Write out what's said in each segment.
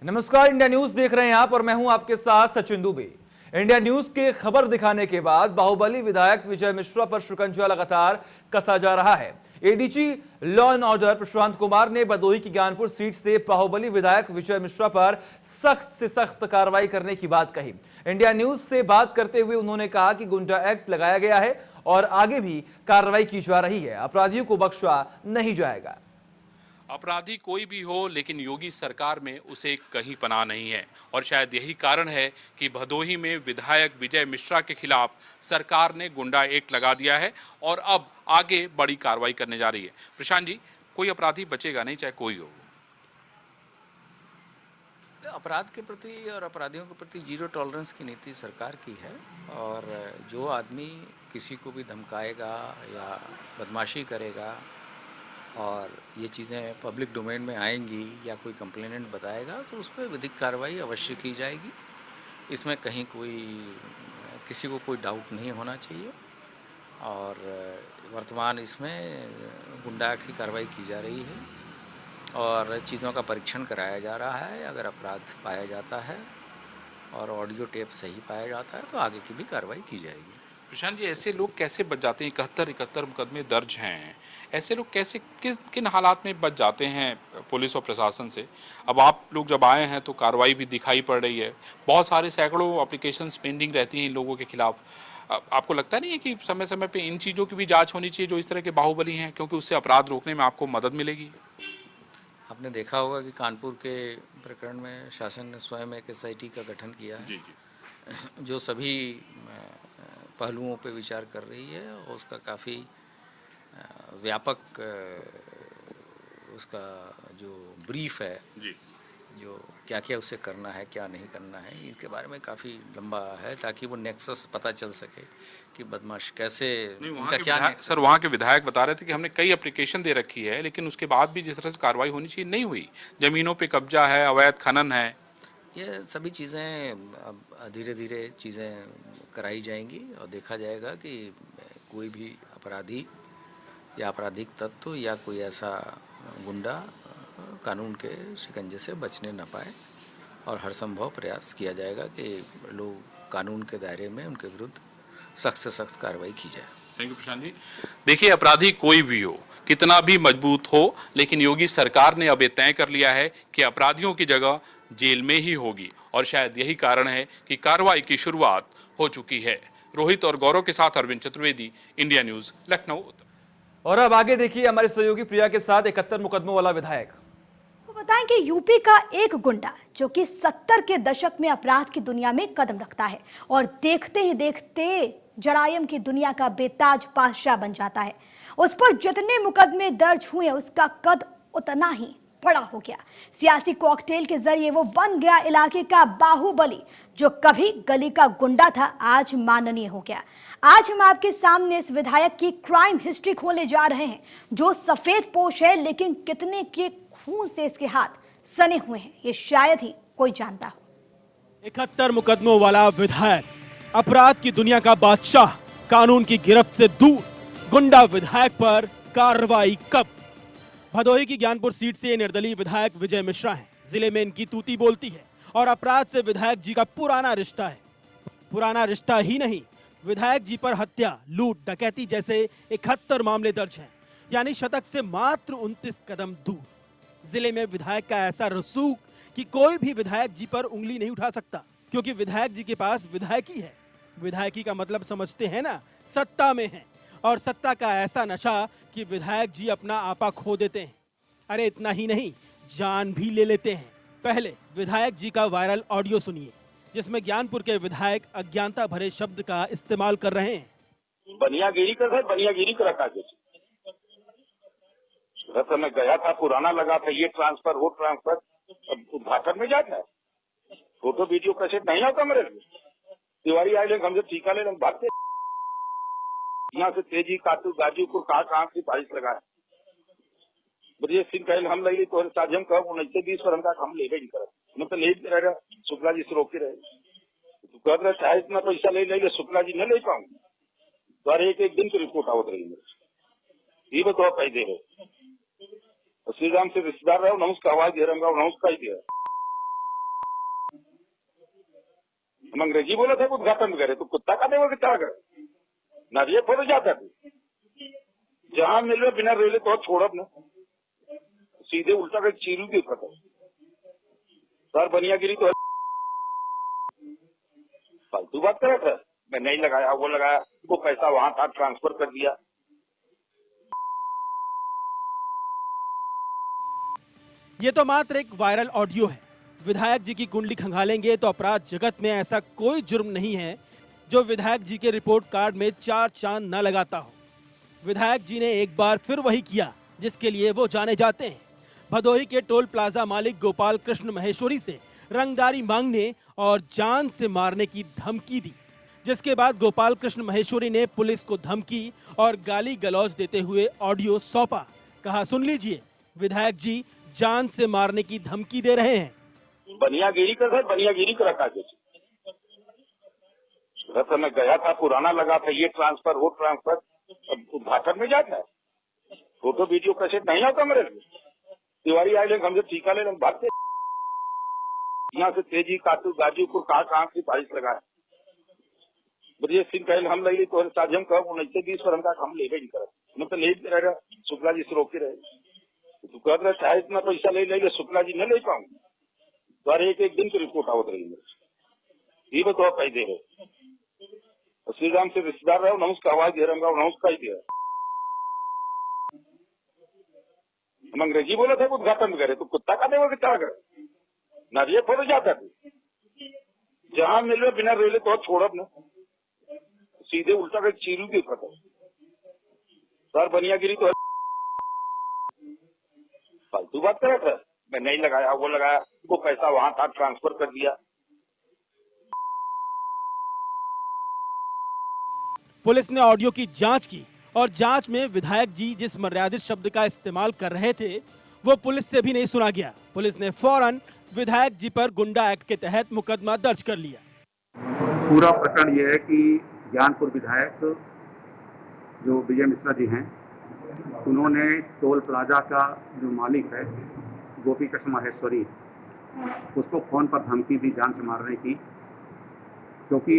नमस्कार, India news देख रहे हैं आप और मैं हूं आपके साथ सचिन दुबे। इंडिया न्यूज के खबर दिखाने के बाद बाहुबली विधायक विजय मिश्रा पर शिकंजा लगातार कसा जा रहा है। ADG law and order Prashant Kumar ने भदोही की ज्ञानपुर सीट से बाहुबली विधायक विजय मिश्रा पर सख्त से सख्त कार्रवाई करने की बात कही। इंडिया न्यूज से बात करते हुए उन्होंने कहा कि गुंडा एक्ट लगाया गया है और आगे भी कार्रवाई की जा रही है। अपराधियों को बख्शा नहीं जाएगा। अपराधी कोई भी हो, लेकिन योगी सरकार में उसे कहीं पनाह नहीं है और शायद यही कारण है कि भदोही में विधायक विजय मिश्रा के खिलाफ सरकार ने गुंडा एक्ट लगा दिया है और अब आगे बड़ी कार्रवाई करने जा रही है। प्रशांत जी, कोई अपराधी बचेगा नहीं, चाहे कोई हो। अपराध के प्रति और अपराधियों के प्रति जीरो टॉलरेंस की नीति सरकार की है और जो आदमी किसी को भी धमकाएगा या बदमाशी करेगा और ये चीज़ें पब्लिक डोमेन में आएंगी या कोई कंप्लेनेंट बताएगा तो उस पर विधिक कार्रवाई अवश्य की जाएगी। इसमें कहीं किसी को कोई डाउट नहीं होना चाहिए और वर्तमान इसमें गुंडा की कार्रवाई की जा रही है और चीज़ों का परीक्षण कराया जा रहा है। अगर अपराध पाया जाता है और ऑडियो टेप सही पाया जाता है तो आगे की भी कार्रवाई की जाएगी। प्रशांत जी, ऐसे लोग कैसे बच जाते हैं? 71 मुकदमे दर्ज हैं, ऐसे लोग कैसे किन हालात में बच जाते हैं पुलिस और प्रशासन से? अब आप लोग जब आए हैं तो कार्रवाई भी दिखाई पड़ रही है, बहुत सारे सैकड़ों एप्लीकेशंस पेंडिंग रहती हैं इन लोगों के खिलाफ। आपको लगता नहीं है कि समय समय पे इन चीज़ों की भी जांच होनी चाहिए जो इस तरह के बाहुबली हैं, क्योंकि उससे अपराध रोकने में आपको मदद मिलेगी? आपने देखा होगा कि कानपुर के प्रकरण में शासन ने स्वयं एक SIT का गठन किया है। जी। जो सभी पहलुओं पे विचार कर रही है और उसका काफ़ी व्यापक उसका जो ब्रीफ है जी, जो क्या क्या उसे करना है क्या नहीं करना है, इसके बारे में काफ़ी लंबा है ताकि वो नेक्सस पता चल सके कि बदमाश कैसे उनका क्या। सर, वहाँ के विधायक बता रहे थे कि हमने कई एप्लीकेशन दे रखी है लेकिन उसके बाद भी जिस तरह से कार्रवाई होनी चाहिए नहीं हुई। जमीनों पे कब्जा है, अवैध खनन है, ये सभी चीज़ें अब धीरे धीरे चीज़ें कराई जाएंगी और देखा जाएगा कि कोई भी अपराधी या आपराधिक तत्व या कोई ऐसा गुंडा कानून के शिकंजे से बचने न पाए और हर संभव प्रयास किया जाएगा कि लोग कानून के दायरे में उनके विरुद्ध सख्त से सख्त कार्रवाई की जाए। Thank you Prashant ji. देखिए, अपराधी कोई भी हो, कितना भी मजबूत हो, लेकिन योगी सरकार ने अब ये तय कर लिया है कि अपराधियों की जगह जेल में ही होगी और शायद यही कारण है कि कार्रवाई की शुरुआत हो चुकी है। रोहित और गौरव के साथ अरविंद चतुर्वेदी, इंडिया न्यूज, लखनऊ। और अब आगे देखिए हमारे सहयोगी प्रिया के साथ 71 मुकदमों वाला विधायक। बताएं कि यूपी का एक गुंडा जो कि 70 के दशक में अपराध की दुनिया में कदम रखता है और देखते ही देखते जरायम की दुनिया का बेताज बादशाह बन जाता है। उस पर जितने मुकदमे दर्ज हुए उसका कद उतना ही बड़ा हो गया। सियासी कॉकटेल के जरिए वो बन गया इलाके का बाहुबली। जो कभी गली का गुंडा था आज माननीय हो गया। आज हम आपके सामने इस विधायक की क्राइम हिस्ट्री खोले जा रहे हैं जो सफेद पोश है, लेकिन कितने के खून से इसके हाथ सने हुए हैं ये शायद ही कोई जानता हो। 71 मुकदमों वाला विधायक, अपराध की दुनिया का बादशाह, कानून की गिरफ्त से दूर गुंडा विधायक पर कार्रवाई कब? भदोही की ज्ञानपुर सीट से निर्दलीय विधायक विजय मिश्रा हैं। जिले में इनकी तूती बोलती है और अपराध से विधायक जी का पुराना रिश्ता है। पुराना रिश्ता ही नहीं, विधायक जी पर हत्या, लूट, डकैती जैसे 71 मामले दर्ज हैं, यानी शतक से मात्र 29 कदम दूर। जिले में विधायक का ऐसा रसूख कि कोई भी विधायक जी पर उंगली नहीं उठा सकता, क्योंकि विधायक जी के पास विधायकी है। विधायकी का मतलब समझते हैं ना, सत्ता में है और सत्ता का ऐसा नशा कि विधायक जी अपना आपा खो देते हैं। अरे इतना ही नहीं, जान भी ले लेते हैं। पहले विधायक जी का वायरल ऑडियो सुनिए जिसमें ज्ञानपुर के विधायक अज्ञानता भरे शब्द का इस्तेमाल कर रहे हैं। बनियागिरी कर रखा जैसे मैं गया था, पुराना लगा था, ये ट्रांसफर वो ट्रांसफर, उद्घाटन में जाता है, फोटो वीडियो कैसेट नहीं आता मेरे। तिवारी आए लेंगे हमसे टीका ले लेंगे, भागते यहाँ से तेजी काटू गाजीपुर कहाँ से बारिश लगाए। ब्रजेश सिंह कहे हम लगे तो साझ हम कहो 19-20 पर हम ले नहीं कर मतलब नहीं दे रहे, शुक्ला जी से रोके रहे तो कह रहे चाहे इतना पैसा ले लेंगे शुक्ला जी नहीं ले पाऊंगे तो अरे एक दिन की रिपोर्ट आवत रही ये बताओ कही दे रहे श्री राम से रिश्तेदार रहो नमस्कार आवाज दे रहा हूँ नमस्कार ही दे रहा हम अंग्रेजी बोले थे उद्घाटन करे तो कुत्ता का देवर क्या करे नारिये फोड़ जाता थे जहां मिल रहे बिना रेले तो छोड़ब न सीधे उल्टा कर चीरू की फटो सर बनियागिरी तो फालतू बात करा था मैं नहीं लगाया वो लगाया वो पैसा वहां था ट्रांसफर कर दिया। ये तो मात्र एक वायरल ऑडियो है। विधायक जी की कुंडली खंगालेंगे तो अपराध जगत में ऐसा कोई जुर्म नहीं है जो विधायक जी के रिपोर्ट कार्ड में 4 चांद न लगाता हो। विधायक जी ने एक बार फिर वही किया जिसके लिए वो जाने जाते हैं। भदोही के टोल प्लाजा मालिक गोपाल कृष्ण महेश्वरी से रंगदारी मांगने और जान से मारने की धमकी दी, जिसके बाद गोपाल कृष्ण महेश्वरी ने पुलिस को धमकी और गाली गलौज देते हुए ऑडियो सौंपा। कहा, सुन लीजिए, विधायक जी जान से मारने की धमकी दे रहे हैं। बनियागिरी का सर बनियागिरी का रखा जैसे मैं गया था पुराना लगा था ये ट्रांसफर वो ट्रांसफर उद्घाटन में जाता है फोटो वीडियो कैसेट नहीं आता मेरे तिवारी आए लेंगे हमसे टीका ले लेंगे भागते यहाँ से तेजी काटू गाजीपुर कहाँ की बारिश लगाए ब्रजेश सिंह कहे हम लगे तो साझ हम कह 19-20 पर हम ले नहीं करे मतलब नहीं रहेगा शुक्ला जी से रोके रहे तो कह रहे चाहे इतना पैसा ले लेंगे शुक्ला जी नहीं ले पाऊंगे तो एक दिन की रिपोर्ट आवत रही ये बताओ कही दे रहे श्री राम से रिश्तेदार रहो नमस्कार आवाज दे रहा हूँ नमस्कार ही दे रहा हम अंग्रेजी बोले थे उद्घाटन करे तो कुत्ता का देवर क्या करे नारिये फोड़ जाता थे जहां मिल रहे बिना रेले तो छोड़ब न सीधे उल्टा कर चीरू की फटो सर बनियागिरी तो फालतू बात करा था मैं नहीं लगाया वो लगाया वो पैसा वहां था ट्रांसफर कर दिया। पुलिस ने ऑडियो की जांच की और जांच में विधायक जी जिस मर्यादित शब्द का इस्तेमाल कर रहे थे वो पुलिस से भी नहीं सुना गया। पुलिस ने फौरन विधायक जी पर गुंडा एक्ट के तहत मुकदमा दर्ज कर लिया। पूरा प्रकरण यह है कि ज्ञानपुर विधायक जो विजय मिश्रा जी हैं उन्होंने टोल प्लाजा का जो मालिक है गोपी कृष्ण माहेश्वरी उसको फोन पर धमकी दी जान से मारने की, क्योंकि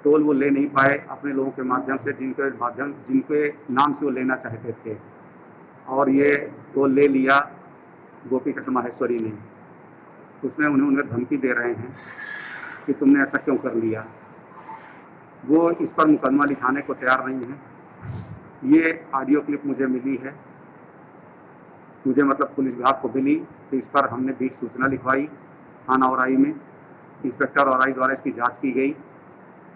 टोल वो ले नहीं पाए अपने लोगों के माध्यम से जिनके नाम से वो लेना चाहते थे और ये टोल ले लिया गोपी कृष्ण माहेश्वरी ने। उसमें उन्हें धमकी दे रहे हैं कि तुमने ऐसा क्यों कर लिया। वो इस पर मुकदमा लिखाने को तैयार नहीं है। ये ऑडियो क्लिप मुझे मिली है, मुझे मतलब पुलिस विभाग को मिली तो इस पर हमने बीट सूचना लिखवाई थाना औराई में। इंस्पेक्टर औराई द्वारा इसकी जांच की गई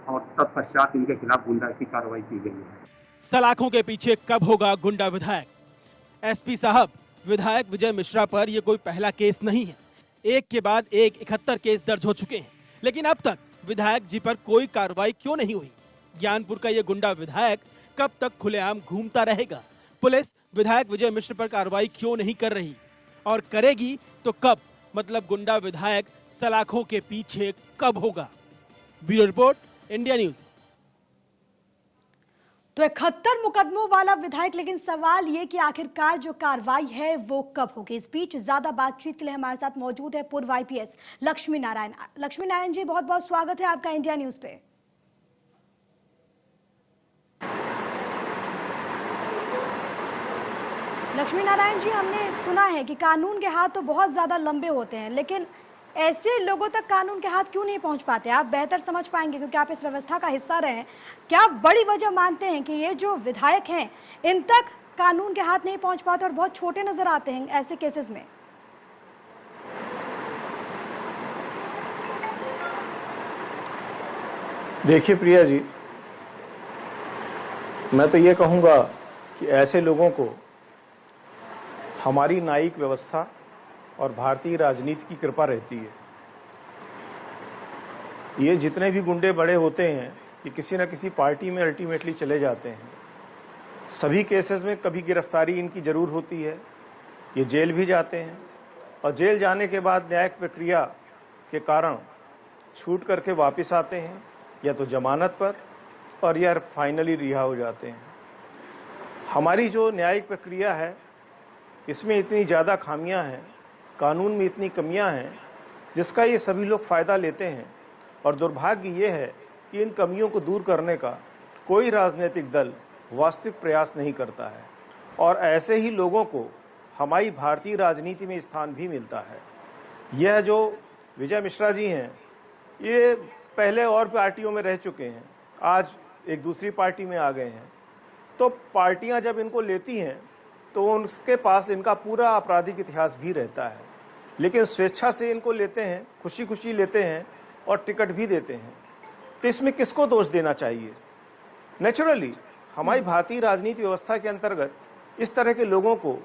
और तत्पश्चात इनके खिलाफ गुंडा की कार्रवाई की गई है। सलाखों के पीछे कब होगा गुंडा विधायक? एसपी साहब, विधायक विजय मिश्रा पर यह कोई पहला केस नहीं है। एक के बाद एक 71 केस दर्ज हो चुके हैं, लेकिन अब तक विधायक जी पर कोई कार्रवाई क्यों नहीं हुई? ज्ञानपुर का यह गुंडा विधायक कब तक खुलेआम घूमता रहेगा? पुलिस विधायक विजय मिश्र पर कार्रवाई क्यों नहीं कर रही और करेगी तो कब? मतलब गुंडा विधायक सलाखों के पीछे कब होगा? Bureau report, India news. तो 71 मुकदमों वाला विधायक, लेकिन सवाल ये कि आखिरकार जो कार्रवाई है वो कब होगी? इस बीच ज्यादा बातचीत के लिए हमारे साथ मौजूद है पूर्व आईपीएस लक्ष्मी नारायण। लक्ष्मी नारायण जी, बहुत बहुत स्वागत है आपका इंडिया न्यूज पे। लक्ष्मी नारायण जी, हमने सुना है कि कानून के हाथ तो बहुत ज्यादा लंबे होते हैं, लेकिन ऐसे लोगों तक कानून के हाथ क्यों नहीं पहुंच पाते? आप बेहतर समझ पाएंगे क्योंकि आप इस व्यवस्था का हिस्सा रहे हैं। क्या बड़ी वजह मानते हैं कि ये जो विधायक हैं इन तक कानून के हाथ नहीं पहुंच पाते और बहुत छोटे नजर आते हैं ऐसे केसेस में? देखिए प्रिया जी, मैं तो ये कहूँगा कि ऐसे लोगों को हमारी न्यायिक व्यवस्था और भारतीय राजनीति की कृपा रहती है। ये जितने भी गुंडे बड़े होते हैं ये किसी न किसी पार्टी में अल्टीमेटली चले जाते हैं। सभी केसेस में कभी गिरफ्तारी इनकी जरूर होती है, ये जेल भी जाते हैं और जेल जाने के बाद न्यायिक प्रक्रिया के कारण छूट करके वापस आते हैं, या तो जमानत पर और या फाइनली रिहा हो जाते हैं। हमारी जो न्यायिक प्रक्रिया है इसमें इतनी ज़्यादा खामियां हैं, कानून में इतनी कमियां हैं जिसका ये सभी लोग फ़ायदा लेते हैं और दुर्भाग्य ये है कि इन कमियों को दूर करने का कोई राजनीतिक दल वास्तविक प्रयास नहीं करता है और ऐसे ही लोगों को हमारी भारतीय राजनीति में स्थान भी मिलता है। यह जो विजय मिश्रा जी हैं, ये पहले और पार्टियों में रह चुके हैं, आज एक दूसरी पार्टी में आ गए हैं। तो पार्टियां जब इनको लेती हैं तो उनके पास इनका पूरा आपराधिक इतिहास भी रहता है, लेकिन स्वेच्छा से इनको लेते हैं, खुशी खुशी लेते हैं और टिकट भी देते हैं। तो इसमें किसको दोष देना चाहिए? नेचुरली हमारी भारतीय राजनीति व्यवस्था के अंतर्गत इस तरह के लोगों को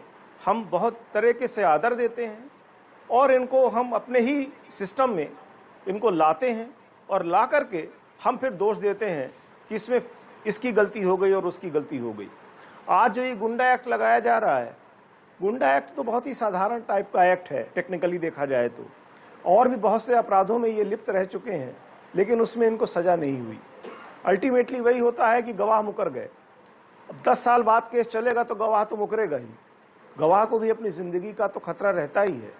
हम बहुत तरीके से आदर देते हैं और इनको हम अपने ही सिस्टम में इनको लाते हैं और ला करके हम फिर दोष देते हैं कि इसमें इसकी गलती हो गई और उसकी गलती हो गई। आज जो ये गुंडा एक्ट लगाया जा रहा है, गुंडा एक्ट तो बहुत ही साधारण टाइप का एक्ट है टेक्निकली देखा जाए तो, और भी बहुत से अपराधों में ये लिप्त रह चुके हैं, लेकिन उसमें इनको सजा नहीं हुई। अल्टीमेटली वही होता है कि गवाह मुकर गए। अब 10 साल बाद केस चलेगा तो गवाह तो मुकरेगा ही, गवाह को भी अपनी जिंदगी का तो खतरा रहता ही है।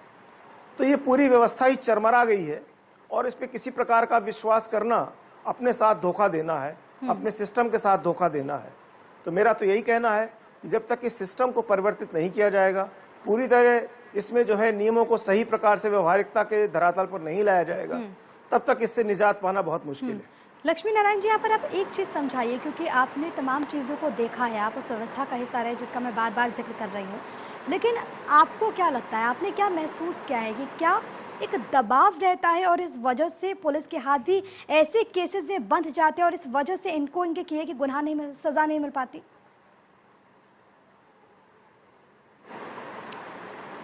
तो ये पूरी व्यवस्था ही चरमरा गई है और इस पे किसी प्रकार का विश्वास करना अपने साथ धोखा देना है, अपने सिस्टम के साथ धोखा देना है। तो मेरा तो यही कहना है कि जब तक इस सिस्टम को परिवर्तित नहीं किया जाएगा, पूरी तरह इसमें जो है नियमों को सही प्रकार से व्यवहारिकता के धरातल पर नहीं लाया जाएगा, तब तक इससे निजात पाना बहुत मुश्किल है। लक्ष्मी नारायण जी, यहाँ पर आप एक चीज़ समझाइए, क्योंकि आपने तमाम चीज़ों को देखा है, आप उस व्यवस्था का हिस्सा रहे जिसका मैं बार बार जिक्र कर रही हूँ, लेकिन आपको क्या लगता है, आपने क्या महसूस किया है कि क्या एक दबाव रहता है और इस वजह से पुलिस के हाथ भी ऐसे केसेस में बंध जाते हैं और इस वजह से इनको इनके किए कि गुनाह नहीं मिल, सजा नहीं मिल पाती?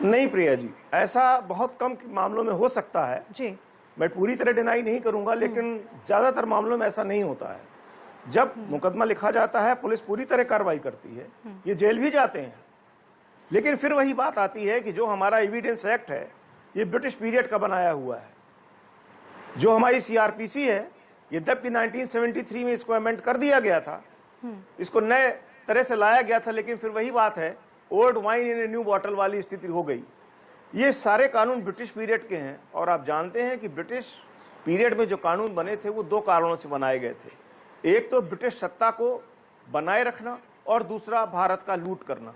नहीं प्रिया जी, ऐसा बहुत कम मामलों में हो सकता है जी, मैं पूरी तरह डिनाई नहीं करूंगा, लेकिन ज्यादातर मामलों में ऐसा नहीं होता है। जब मुकदमा लिखा जाता है पुलिस पूरी तरह कार्रवाई करती है, ये जेल भी जाते हैं, लेकिन फिर वही बात आती है कि जो हमारा एविडेंस एक्ट है ये ब्रिटिश पीरियड का बनाया हुआ है। जो हमारी सीआरपीसी है, यद्यपि 1973 में इसको अमेंड कर दिया गया था, इसको नए तरह से लाया गया था, लेकिन फिर वही बात है, old wine in a new bottle वाली स्थिति हो गई। ये सारे कानून ब्रिटिश पीरियड के हैं और आप जानते हैं कि ब्रिटिश पीरियड में जो कानून बने थे वो 2 कारणों से बनाए गए थे। एक तो ब्रिटिश सत्ता को बनाए रखना और दूसरा भारत का लूट करना।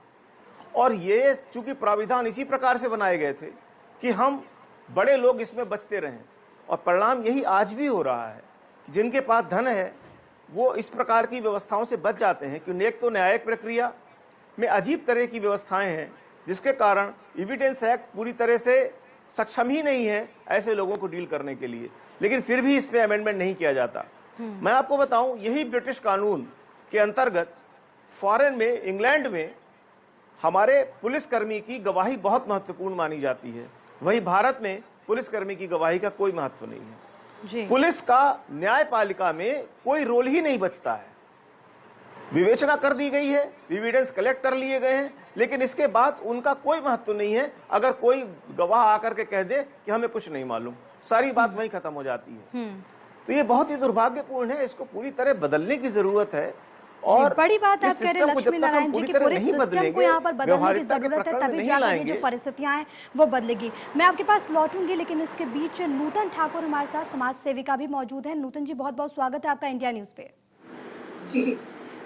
और ये चूंकि प्राविधान इसी प्रकार से बनाए गए थे कि हम बड़े लोग इसमें बचते रहें, और परिणाम यही आज भी हो रहा है कि जिनके पास धन है वो इस प्रकार की व्यवस्थाओं से बच जाते हैं। क्योंकि एक तो न्यायिक प्रक्रिया में अजीब तरह की व्यवस्थाएं हैं जिसके कारण एविडेंस एक्ट पूरी तरह से सक्षम ही नहीं है ऐसे लोगों को डील करने के लिए, लेकिन फिर भी इस पे अमेंडमेंट नहीं किया जाता। मैं आपको बताऊं, यही ब्रिटिश कानून के अंतर्गत फॉरेन में, इंग्लैंड में हमारे पुलिसकर्मी की गवाही बहुत महत्वपूर्ण मानी जाती है, वही भारत में पुलिसकर्मी की गवाही का कोई महत्व नहीं है जी। पुलिस का न्यायपालिका में कोई रोल ही नहीं बचता है। विवेचना कर दी गई है, एविडेंस कलेक्ट कर लिए गए हैं, लेकिन इसके बाद उनका कोई महत्व नहीं है। अगर कोई गवाह आकर के कह दे कि हमें कुछ नहीं मालूम, सारी बात वहीं खत्म हो जाती है। तो ये बहुत ही दुर्भाग्यपूर्ण है, इसको पूरी तरह बदलने की जरूरत है। और बड़ी बात आप कह रहे हैं लक्ष्मी नारायण जी की, पूरे सिस्टम को यहाँ पर बदलने की जरूरत है, तभी जाकर ये जो परिस्थितियां हैं वो बदलेगी। मैं आपके पास लौटूंगी, लेकिन इसके बीच नूतन ठाकुर हमारे साथ समाज सेविका भी मौजूद है। नूतन जी, बहुत बहुत स्वागत है आपका इंडिया न्यूज पे।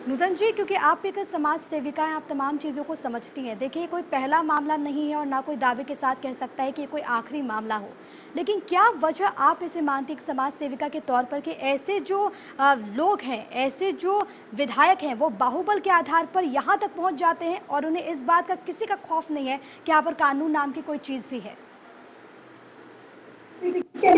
नूतन जी, क्योंकि आप एक समाज सेविका हैं, आप तमाम चीज़ों को समझती हैं। देखिए, कोई पहला मामला नहीं है और ना कोई दावे के साथ कह सकता है कि कोई आखिरी मामला हो, लेकिन क्या वजह आप इसे मानती एक समाज सेविका के तौर पर कि ऐसे जो लोग हैं, ऐसे जो विधायक हैं, वो बाहुबल के आधार पर यहाँ तक पहुँच जाते हैं और उन्हें इस बात का किसी का खौफ नहीं है कि यहाँ पर कानून नाम की कोई चीज़ भी है? ये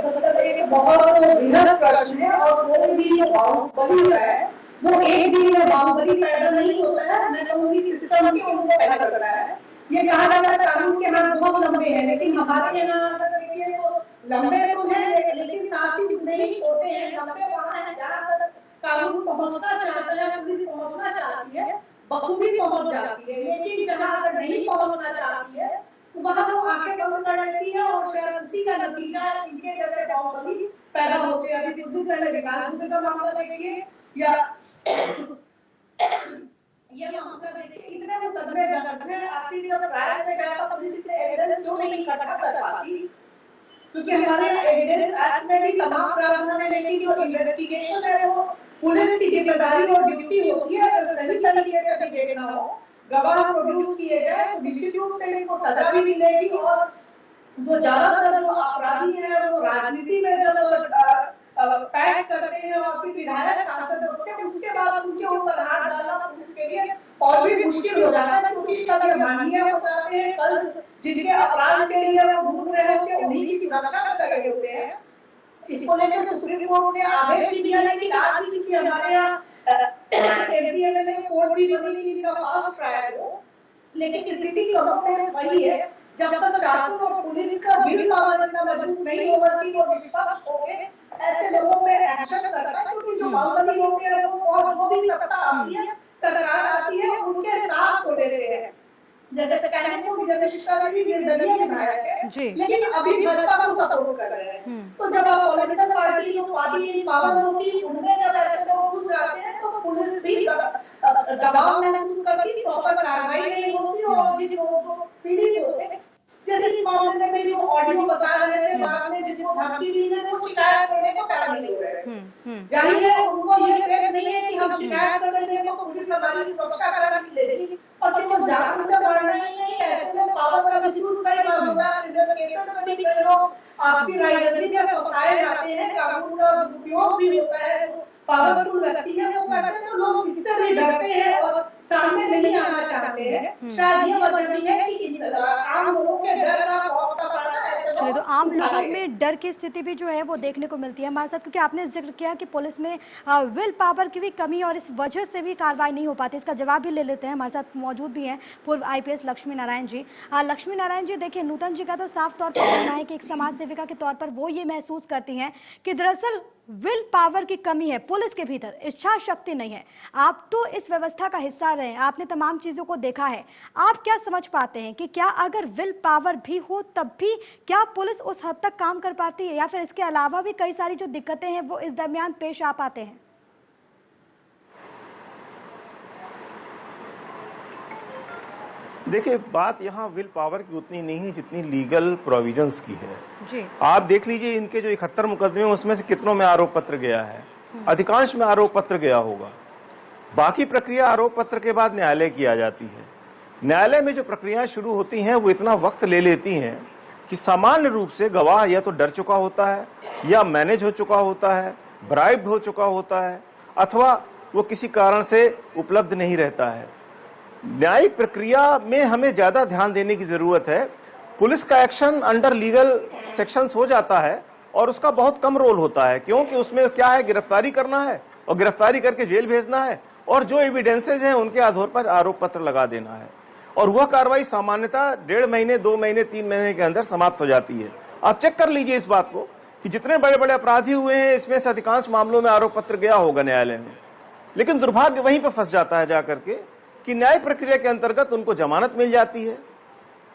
मतलब एक बहुत बृहद प्रश्न है और कोई भी जो बाहुबली है वो एक दिन में बाहुबली पैदा नहीं होता है। मैं कहूँगी सिस्टम के उनको पैदा करता है। ये कहा जाता है कानून के हाथ बहुत लंबे हैं, लेकिन हमारे यहाँ अगर देखिए तो लंबे तो हैं, लेकिन साथ ही नहीं छोटे हैं। लंबे वहाँ है जहाँ तक कानून पहुँचना चाहता है, पुलिस पहुँचना चाहती है, बखूबी पहुँच जाती है। लेकिन जहाँ अगर नहीं पहुँचना चाहती है वहाँ वो आंखें बंद कर लेती है और शायद उसी का नतीजा इनके जैसे बाहुबली पैदा होते हैं। अभी कुछ दिन पहले विकास दुबे का मामला देखिए या ये मामला देखिए, इतने मुकदमे दर्ज हैं। आखिर जब ट्रायल में जाता पुलिस इससे एविडेंस क्यों नहीं इकट्ठा कर पाती? क्योंकि हमारे एविडेंस एक्ट में भी तमाम प्रावधान है, लेकिन जो इन्वेस्टिगेशन है वो पुलिस की जिम्मेदारी और ड्यूटी होती है। अगर सही तरीके से अभी देखना हो, गवाह प्रोड्यूस किए जाए तो निश्चित रूप से इनको सजा भी मिलेगी। और जो ज्यादातर जो अपराधी हैं वो राजनीति में जब पैक करते हैं और फिर विधायक सांसद होते हैं, उसके बाद उनके ऊपर हाथ डालना पुलिस के लिए और भी मुश्किल हो जाता है, क्योंकि कभी माननीय हो जाते हैं, कल जिनके अपराध के लिए वो ढूंढ रहे होते हैं उन्हीं की सुरक्षा में लगे होते हैं। इसको लेकर सुप्रीम कोर्ट ने आदेश दिया है कि आज की हमारे यहाँ एमपीएलए कोर्ट भी बनी थी का फास्ट ट्रायल हो, लेकिन स्थिति कम में सही है जब तक शासन और पुलिस का विल पावर इतना मजबूत नहीं होगा कि वो निष्पक्ष होकर ऐसे लोगों पे एक्शन कर पाए। क्योंकि जो बाहुबली होते हैं वो भी सत्ता आती है, सरकार आती है, उनके साथ हो लेते हैं। जैसे कहने को विजय मिश्रा भी निर्दलीय विधायक है, लेकिन अभी भाजपा को सपोर्ट कर रहे हैं। तो जब आप पॉलिटिकल पार्टी जो पार्टी पावर होती उनमें जब ऐसे लोग घुस जाते हैं तो पुलिस भी दबाव महसूस करती, प्रॉपर कार्रवाई नहीं होती और जिन लोगों को पीड़ित होते हैं, जैसे इस मामले में जो ऑडियो बता रहे थे, बाद में जिनको धमकी दी है वो शिकायत करने को तैयार नहीं हो रहे हैं। जाहिर है उनको ये फेक नहीं है कि हम शिकायत कर रहे हैं तो पुलिस हमारी सुरक्षा करा के लेगी, और कि वो जान से मारना ही नहीं है। ऐसे में पावर का मिसयूज कई बार होता है, क्रिमिनल केसेस में भी कई लोग आपसी राजनीति में फंसाए जाते हैं, कानून का दुरुपयोग भी होता है। पावरफुल व्यक्ति है वो करते हैं तो लोग इससे भी डरते हैं और सामने नहीं आना चाहते हैं। शायद ये वजह भी है कि आम लोगों के डर का खौफ का पड़ना है। चलिए, तो आम लोगों में डर की स्थिति भी जो है वो देखने को मिलती है हमारे साथ, क्योंकि आपने जिक्र किया कि पुलिस में विल पावर की भी कमी और इस वजह से भी कार्रवाई नहीं हो पाती। इसका जवाब भी ले लेते हैं, हमारे साथ मौजूद भी हैं पूर्व IPS लक्ष्मी नारायण जी। लक्ष्मी नारायण जी, देखिए नूतन जी का तो साफ तौर पर कहना है कि एक समाज सेविका के तौर पर वो ये महसूस करती हैं कि दरअसल विल पावर की कमी है, पुलिस के भीतर इच्छा शक्ति नहीं है। आप तो इस व्यवस्था का हिस्सा रहे, आपने तमाम चीज़ों को देखा है, आप क्या समझ पाते हैं कि क्या अगर विल पावर भी हो तब भी क्या पुलिस उस हद तक काम कर पाती है, या फिर इसके अलावा भी कई सारी जो दिक्कतें हैं वो इस दरमियान पेश आ पाते हैं? देखिए, बात यहाँ विल पावर की उतनी नहीं है जितनी लीगल प्रोविजंस की है जी। आप देख लीजिए इनके जो 71 मुकदमे उसमें से कितनों में आरोप पत्र गया है, अधिकांश में आरोप पत्र गया होगा। बाकी प्रक्रिया आरोप पत्र के बाद न्यायालय की आ जाती है। न्यायालय में जो प्रक्रियाएं शुरू होती हैं वो इतना वक्त ले लेती हैं कि सामान्य रूप से गवाह या तो डर चुका होता है, या मैनेज हो चुका होता है, ब्राइब्ड हो चुका होता है, अथवा वो किसी कारण से उपलब्ध नहीं रहता है। न्यायिक प्रक्रिया में हमें ज्यादा ध्यान देने की जरूरत है। पुलिस का एक्शन अंडर लीगल सेक्शंस हो जाता है और उसका बहुत कम रोल होता है, क्योंकि उसमें क्या है, गिरफ्तारी करना है और गिरफ्तारी करके जेल भेजना है और जो एविडेंसेज हैं उनके आधार पर आरोप पत्र लगा देना है, और वह कार्रवाई सामान्यतः 1.5 महीने 2 महीने 3 महीने के अंदर समाप्त हो जाती है। आप चेक कर लीजिए इस बात को कि जितने बड़े बड़े अपराधी हुए हैं इसमें से अधिकांश मामलों में आरोप पत्र गया होगा न्यायालय में, लेकिन दुर्भाग्य वहीं पर फंस जाता है जाकर के कि न्याय प्रक्रिया के अंतर्गत उनको जमानत मिल जाती है,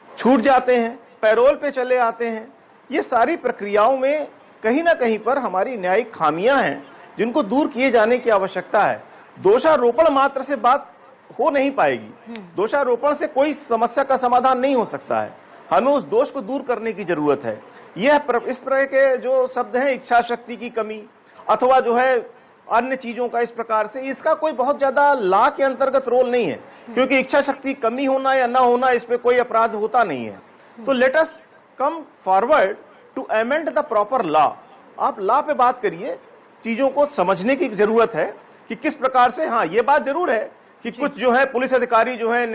छूट जाते हैं, पैरोल पे चले आते हैं। ये सारी प्रक्रियाओं में कहीं ना कहीं पर हमारी न्यायिक खामियां हैं जिनको दूर किए जाने की आवश्यकता है। दोषारोपण मात्र से बात हो नहीं पाएगी, दोषारोपण से कोई समस्या का समाधान नहीं हो सकता है, हमें उस दोष को दूर करने की जरूरत है। यह इस तरह के जो शब्द हैं, इच्छा शक्ति की कमी अथवा जो है अन्य चीजों का, इस प्रकार से इसका कोई बहुत ज्यादा लॉ के अंतर्गत रोल नहीं है, क्योंकि इच्छा शक्ति कमी होना या ना होना इस पे कोई अपराध होता नहीं है। तो let us come forward to amend the proper law. आप लॉ पे बात करिए, चीजों को समझने की जरूरत है कि किस प्रकार से। हाँ, ये बात जरूर है कि कुछ जो है पुलिस अधिकारी जो है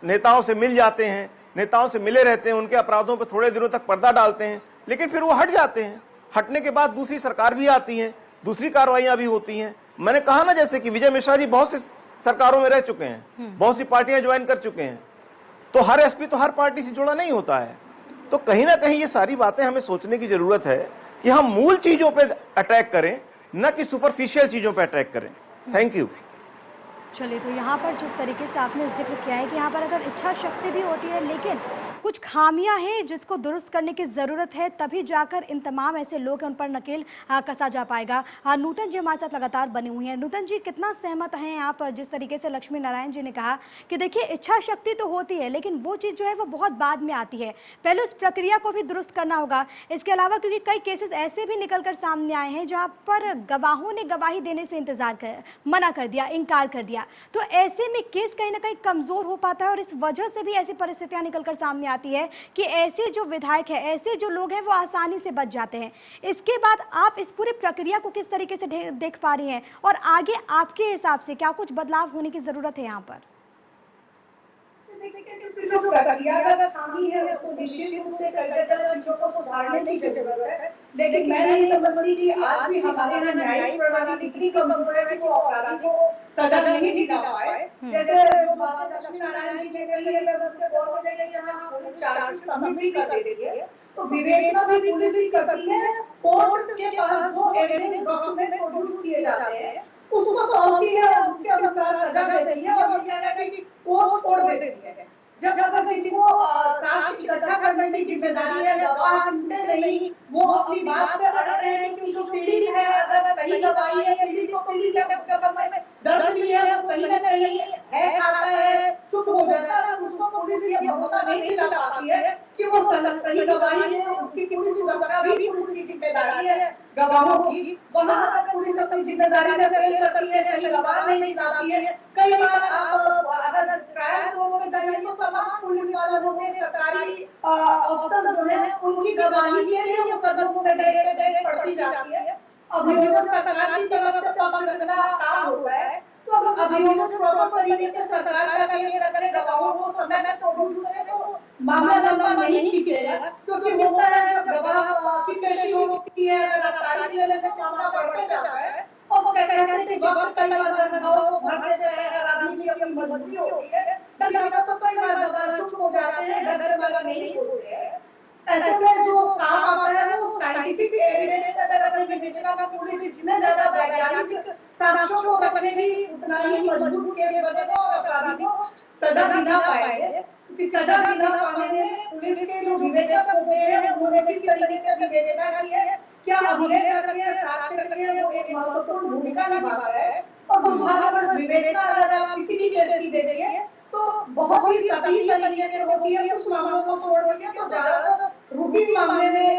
नेताओं से मिल जाते हैं, नेताओं से मिले रहते हैं, उनके अपराधों पर थोड़े दिनों तक पर्दा डालते हैं, लेकिन फिर वो हट जाते हैं। हटने के बाद दूसरी सरकार भी आती है, दूसरी कार्रवाइयां भी होती हैं। मैंने कहा ना, जैसे कि विजय मिश्रा जी बहुत सी सरकारों में रह चुके हैं, बहुत सी पार्टियां ज्वाइन कर चुके हैं, तो हर एसपी तो हर पार्टी से जुड़ा नहीं होता है। तो कहीं ना कहीं ये सारी बातें हमें सोचने की जरूरत है कि हम मूल चीजों पे अटैक करें, न कि सुपरफिशियल चीजों पे अटैक करें। Thank you. चलिए, तो यहाँ पर जिस तरीके से आपने जिक्र किया है कि यहाँ पर अगर इच्छा शक्ति भी होती है लेकिन कुछ खामियां हैं जिसको दुरुस्त करने की ज़रूरत है, तभी जाकर इन तमाम ऐसे लोग हैं उन पर नकेल कसा जा पाएगा। नूतन जी हमारे साथ लगातार बनी हुई हैं। नूतन जी, कितना सहमत हैं आप जिस तरीके से लक्ष्मी नारायण जी ने कहा कि देखिए इच्छा शक्ति तो होती है लेकिन वो चीज़ जो है वो बहुत बाद में आती है, पहले उस प्रक्रिया को भी दुरुस्त करना होगा। इसके अलावा क्योंकि कई केसेस ऐसे भी निकल कर सामने आए हैं जहाँ पर गवाहों ने गवाही देने से मना कर दिया, इनकार कर दिया, तो ऐसे में केस कहीं ना कहीं कमज़ोर हो पाता है और इस वजह से भी ऐसी परिस्थितियां निकलकर सामने आती है कि ऐसे जो विधायक हैं, ऐसे जो लोग हैं वो आसानी से बच जाते हैं। इसके बाद आप इस पूरी प्रक्रिया को किस तरीके से देख पा रही हैं और आगे आपके हिसाब से क्या कुछ बदलाव होने की ज़रूरत है यहाँ पर? जो प्रक्रिया का खामी है उसको निश्चित रूप से चीजों को सुधारने की जरूरत है, लेकिन मैं नहीं समझती कि आज भी हमारे यहाँ न्यायिक प्रणाली इतनी कमजोर है कि वो अपराधी को सजा नहीं दिला पाए। जैसे जो बात लक्ष्मी नारायण जी ने कही है, अगर उसके दौर में जाइए जहाँ पुलिस चार्जशीट सबमिट भी कर देती है तो विवेचना भी पुलिस ही करती है। कोर्ट के पास जो एविडेंस डॉक्यूमेंट प्रोड्यूस किए जाते हैं उसको तौलती है, उसके अनुसार सजा देती है और ये कहना है कि कोर्ट छोड़ देती है। जब अगर किसी को साक्ष्य इकट्ठा करने की जिम्मेदारी है, गवाह ढूंढते नहीं, वो अपनी बात पे अड़े रहे कि जो पीड़ित है अगर सही गवाही है, पीड़ित को पीड़ित है, उसका कमरे में दर्द भी है, वो कहीं ना कहीं है खाता है, चुप हो जाता है, उसको पुलिस ये भरोसा नहीं दिला पाती है कि वो सही गवाही है, उसकी पुलिस की सुरक्षा भी पुलिस की जिम्मेदारी है गवाहों की। वहाँ अगर पुलिस अपनी जिम्मेदारी में फेल करती है, सही गवाह नहीं दिलाती है, कई बार आप अगर ट्रायल कोर्ट में जाइए तो तमाम पुलिस वालों ने सरकारी अफसर जो है उनकी गवाही के लिए वो कदम पे डे पड़ती जाती है। अभियोजक सरकार की तरफ से पक्ष रखना काम होता है, तो अगर अभियोजक प्रॉपर तरीके से सरकार का केस करे, गवाहों को समय में प्रोड्यूस करे तो मामला लंबा नहीं खींचेगा। क्योंकि होता है जब गवाह की पेशी होती है, अगर अपराधी के लिए मामला बढ़ते जाता है और वो कहते हैं कि वक्त कई बार गवाहों को भर देते हैं, अगर आदमी की अपनी मजबूरी होती है तो कई बार गवाह चुप हो जाते हैं, डरने वाला नहीं होते हैं। ऐसे में जो काम आता है वो साइंटिफिक एविडेंस अगर विवेचना का पुलिस जितने ज्यादा वैज्ञानिक साक्ष्यों को रखने भी उतना ही मजबूत केस बनेगा और अपराधी को सजा दिला पाएंगे। क्योंकि सजा दिला पाने में पुलिस के जो विवेचक होते हैं उन्होंने किस तरीके से विवेचना की है, क्या अभिलेख रख रहे हैं, साक्ष्य रख रहे हैं, वो एक महत्वपूर्ण भूमिका निभाता है। और दुर्भाग्यवश विवेचना अगर आप किसी भी केस की देते हैं तो बहुत ही सटीक तरीके से होती है, उस मामलों को छोड़ देंगे तो ज्यादातर रूटीन मामले में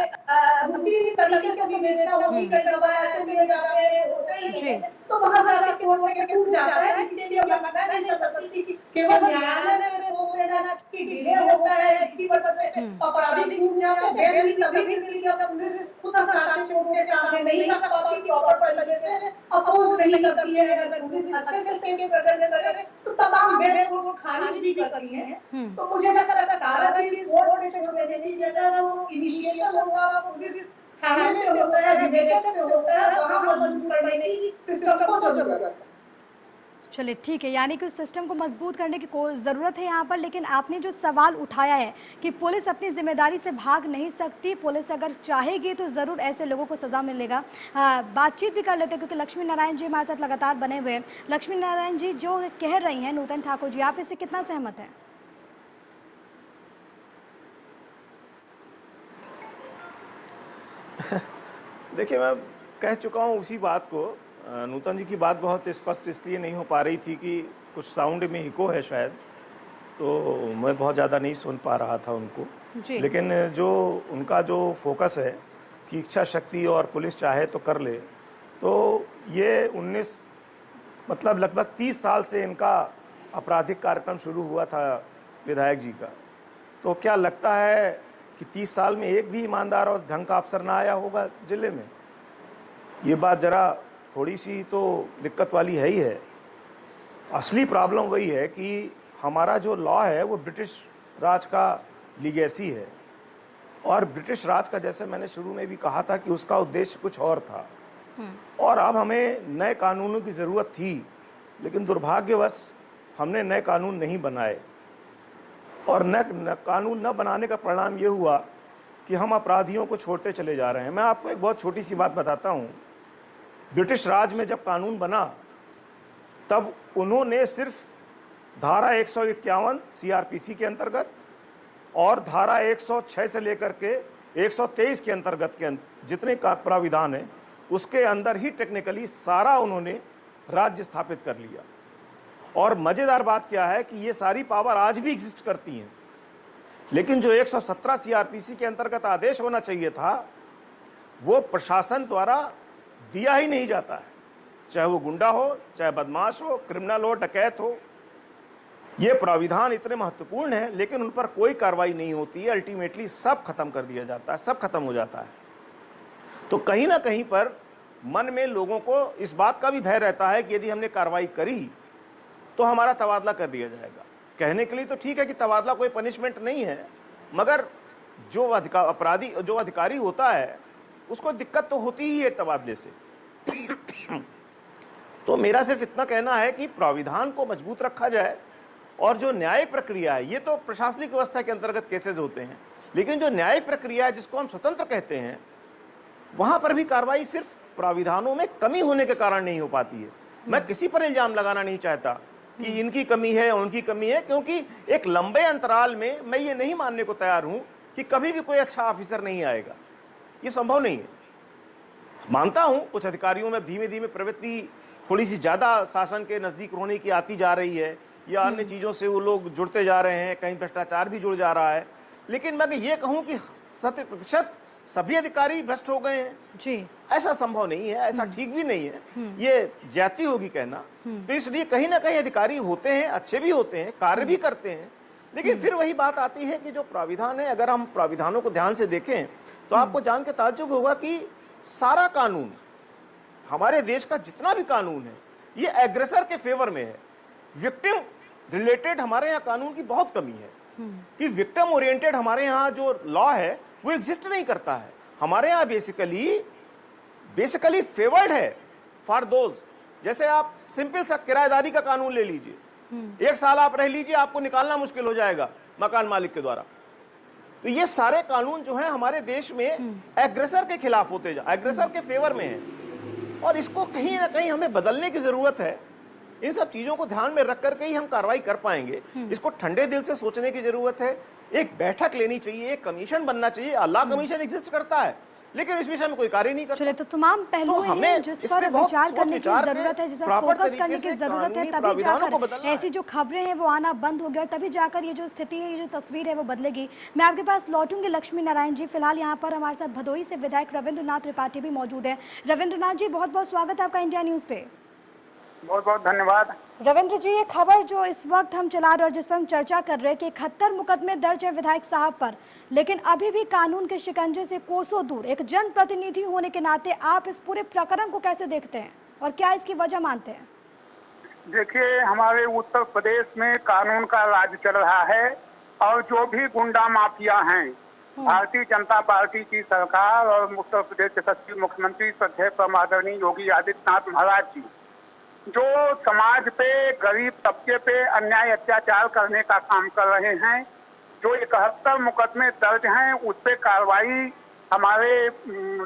रूटीन तरीके से विवेचना होती, कई गवाह ऐसे मिल जाते हैं, होते ही हैं, तो वहां जाके कोर्ट में केस टूट जाता है। इसलिए अब लगता नहीं कर सकती कि केवल न्यायालय में रोक देना कि डिले होता है इसी वजह से अपराधी छूट जाते हैं। बेल भी कभी भी मिलती है, पुलिस खुद साक्ष्य कोर्ट के सामने नहीं रख पाती, प्रॉपर तरीके से अपोज नहीं करती है। अगर पुलिस अच्छे से केस प्रेजेंट करे तो तमाम बेल कोर्ट खारिज भी करती है। तो मुझे लगता है सारा चीज कोर्ट में छोड़ देने की जगह वो इनिशिएशन होगा, पुलिस थाने से होता है, विवेचक से होता है, वहां मजबूत करने की सिस्टम को जरूरत है। चलिए ठीक है, यानी कि उस सिस्टम को मजबूत करने की ज़रूरत है यहाँ पर। लेकिन आपने जो सवाल उठाया है कि पुलिस अपनी जिम्मेदारी से भाग नहीं सकती, पुलिस अगर चाहेगी तो ज़रूर ऐसे लोगों को सज़ा मिलेगा। बातचीत भी कर लेते हैं क्योंकि लक्ष्मी नारायण जी हमारे साथ लगातार बने हुए हैं। लक्ष्मी नारायण जी जो कह रही हैं नूतन ठाकुर जी, आप इससे कितना सहमत हैं? देखिए, मैं कह चुका हूँ उसी बात को। नूतन जी की बात बहुत स्पष्ट इसलिए नहीं हो पा रही थी कि कुछ साउंड में इको है शायद, तो मैं बहुत ज़्यादा नहीं सुन पा रहा था उनको। लेकिन जो उनका जो फोकस है कि इच्छा शक्ति और पुलिस चाहे तो कर ले, तो ये 19 मतलब लगभग 30 साल से इनका आपराधिक कार्यक्रम शुरू हुआ था विधायक जी का। तो क्या लगता है कि 30 साल में एक भी ईमानदार और ढंग का अफसर ना आया होगा जिले में? ये बात जरा थोड़ी सी तो दिक्कत वाली है ही है। असली प्रॉब्लम वही है कि हमारा जो लॉ है वो ब्रिटिश राज का लीगेसी है, और ब्रिटिश राज का, जैसे मैंने शुरू में भी कहा था, कि उसका उद्देश्य कुछ और था। और अब हमें नए कानूनों की ज़रूरत थी, लेकिन दुर्भाग्यवश हमने नए कानून नहीं बनाए, और न कानून न बनाने का परिणाम ये हुआ कि हम अपराधियों को छोड़ते चले जा रहे हैं। मैं आपको एक बहुत छोटी सी बात बताता हूँ। ब्रिटिश राज में जब कानून बना तब उन्होंने सिर्फ धारा 151 सीआरपीसी के अंतर्गत और धारा 106 से लेकर के 123 के अंतर्गत के जितने का प्राविधान है उसके अंदर ही टेक्निकली सारा उन्होंने राज्य स्थापित कर लिया। और मजेदार बात क्या है कि ये सारी पावर आज भी एग्जिस्ट करती हैं, लेकिन जो 117 सीआरपीसी के अंतर्गत आदेश होना चाहिए था वो प्रशासन द्वारा दिया ही नहीं जाता है, चाहे वो गुंडा हो, चाहे बदमाश हो, क्रिमिनल हो, डकैत हो। ये प्राविधान इतने महत्वपूर्ण हैं लेकिन उन पर कोई कार्रवाई नहीं होती है। अल्टीमेटली सब खत्म कर दिया जाता है, सब खत्म हो जाता है। तो कहीं ना कहीं पर मन में लोगों को इस बात का भी भय रहता है कि यदि हमने कार्रवाई करी तो हमारा तबादला कर दिया जाएगा। कहने के लिए तो ठीक है कि तबादला कोई पनिशमेंट नहीं है, मगर जो अधिकारी होता है उसको दिक्कत तो होती ही है तबादले से। तो मेरा सिर्फ इतना कहना है कि प्राविधान को मजबूत रखा जाए और जो न्यायिक प्रक्रिया है, ये तो प्रशासनिक व्यवस्था के अंतर्गत केसेस होते हैं, लेकिन जो न्यायिक प्रक्रिया है जिसको हम स्वतंत्र कहते हैं, वहां पर भी कार्रवाई सिर्फ प्राविधानों में कमी होने के कारण नहीं हो पाती है। मैं किसी पर इल्जाम लगाना नहीं चाहता कि इनकी कमी है, उनकी कमी है, क्योंकि एक लंबे अंतराल में मैं ये नहीं मानने को तैयार हूं कि कभी भी कोई अच्छा ऑफिसर नहीं आएगा, ये संभव नहीं है। मानता हूं कुछ अधिकारियों में धीमे धीमे प्रवृत्ति थोड़ी सी ज्यादा शासन के नजदीक होने की आती जा रही है, या अन्य चीजों से वो लोग जुड़ते जा रहे हैं, कहीं भ्रष्टाचार भी जुड़ जा रहा है, लेकिन मैं ये कहूं कि 100% सभी अधिकारी भ्रष्ट हो गए हैं जी, ऐसा संभव नहीं है, ऐसा ठीक भी नहीं है, ये ज्यादती होगी कहना। तो इसलिए कहीं ना कहीं अधिकारी होते हैं, अच्छे भी होते हैं, कार्य भी करते हैं, लेकिन फिर वही बात आती है कि जो प्राविधान है, अगर हम प्राविधानों को ध्यान से देखें तो आपको जान के ताज्जुब होगा कि सारा कानून, हमारे देश का जितना भी कानून है, ये एग्रेसर के फेवर में है। विक्टिम रिलेटेड हमारे यहाँ कानून की बहुत कमी है कि विक्टिम ओरिएंटेड हमारे यहाँ जो लॉ है वो एग्जिस्ट नहीं करता है। हमारे यहाँ बेसिकली फेवर्ड है फॉर दोज, जैसे आप सिंपल सा किराएदारी का कानून ले लीजिए, 1 साल आप रह लीजिए, आपको निकालना मुश्किल हो जाएगा मकान मालिक के द्वारा। तो ये सारे कानून जो है हमारे देश में एग्रेसर के खिलाफ होते जा, एग्रेसर के फेवर में है, और इसको कहीं ना कहीं हमें बदलने की जरूरत है। इन सब चीजों को ध्यान में रख करके ही हम कार्रवाई कर पाएंगे। इसको ठंडे दिल से सोचने की जरूरत है, एक बैठक लेनी चाहिए, एक कमीशन बनना चाहिए। अल्लाह कमीशन एग्जिस्ट करता है लेकिन इस विषय में कोई कार्य नहीं करता। चलिए, तो तमाम पहलू हैं जिस पर विचार करने की जरूरत है, जिस पर फोकस करने की जरूरत है, तभी जाकर ऐसी जो खबरें हैं वो आना बंद हो गया, और तभी जाकर ये जो स्थिति है, ये जो तस्वीर है वो बदलेगी। मैं आपके पास लौटूंगी लक्ष्मी नारायण जी। फिलहाल यहाँ पर हमारे साथ भदोही से विधायक रविंद्र नाथ त्रिपाठी भी मौजूद है। रविंद्र नाथ जी, बहुत बहुत स्वागत है आपका इंडिया न्यूज पे। बहुत बहुत धन्यवाद। रविंद्र जी, ये खबर जो इस वक्त हम चला रहे हैं और जिस पर हम चर्चा कर रहे हैं कि 71 मुकदमे दर्ज है विधायक साहब पर, लेकिन अभी भी कानून के शिकंजे से कोसों दूर, एक जनप्रतिनिधि होने के नाते आप इस पूरे प्रकरण को कैसे देखते हैं और क्या इसकी वजह मानते हैं? देखिए, हमारे उत्तर प्रदेश में कानून का राज चल रहा है, और जो भी गुंडा माफिया हैं, भारतीय जनता पार्टी की सरकार और उत्तर प्रदेश के सचिव मुख्यमंत्री श्रद्धेय परम आदरणीय योगी आदित्यनाथ महाराज जी, जो समाज पे, गरीब तबके पे अन्याय अत्याचार करने का काम कर रहे हैं, जो 71 मुकदमे दर्ज हैं, उस पे कार्रवाई हमारे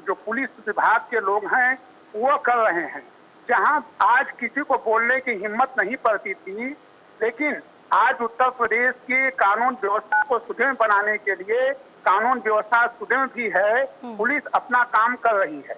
जो पुलिस विभाग के लोग हैं वो कर रहे हैं। जहां आज किसी को बोलने की हिम्मत नहीं पड़ती थी, लेकिन आज उत्तर प्रदेश की कानून व्यवस्था को सुदृढ़ बनाने के लिए, कानून व्यवस्था सुदृढ़ भी है, पुलिस अपना काम कर रही है।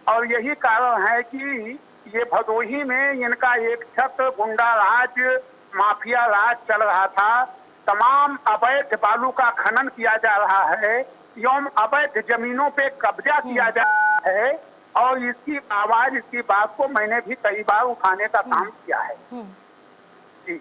और यही कारण है कि ये भदोही में इनका एक छत गुंडा राज, माफिया राज चल रहा था। तमाम अवैध बालू का खनन किया जा रहा है, एवं अवैध जमीनों पे कब्जा किया जा रहा है, और इसकी आवाज, इसकी बात को मैंने भी कई बार उठाने का काम किया है। जी,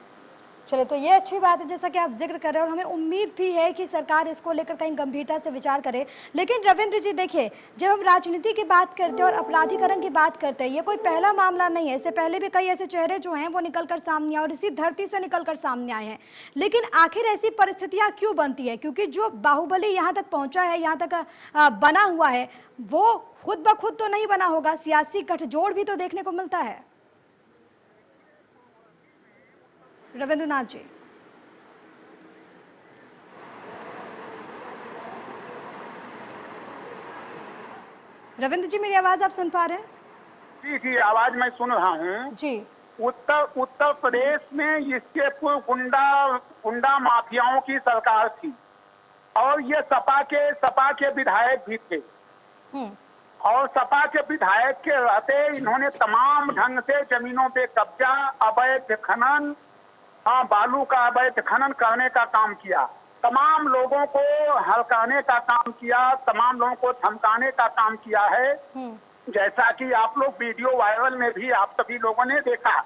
चलिए, तो ये अच्छी बात है जैसा कि आप जिक्र कर रहे हैं, और हमें उम्मीद भी है कि सरकार इसको लेकर कहीं गंभीरता से विचार करे। लेकिन रविंद्र जी देखिए, जब हम राजनीति की बात करते हैं और अपराधीकरण की बात करते हैं, ये कोई पहला मामला नहीं है। इससे पहले भी कई ऐसे चेहरे जो हैं वो निकलकर सामने आए और इसी धरती से निकलकर सामने आए हैं। लेकिन आखिर ऐसी परिस्थितियाँ क्यों बनती है? क्योंकि जो बाहुबली यहाँ तक पहुँचा है, यहाँ तक बना हुआ है, वो खुद ब खुद तो नहीं बना होगा, सियासी गठजोड़ भी तो देखने को मिलता है। रविंद्र नाथ जी, रविंद्र जी, मेरी आवाज आप सुन पा रहे हैं? जी जी, आवाज मैं सुन रहा हूँ जी। उत्तर प्रदेश में इसके पूर्व गुंडा माफियाओं की सरकार थी, और ये सपा के विधायक भी थे। और सपा के विधायक के रहते इन्होंने तमाम ढंग से जमीनों पे कब्जा, अवैध खनन, बालू का अवैध खनन करने का काम किया, तमाम लोगों को हड़काने का काम किया, तमाम लोगों को धमकाने का काम किया है। जैसा कि आप लोग वीडियो वायरल में भी आप सभी लोगों ने देखा।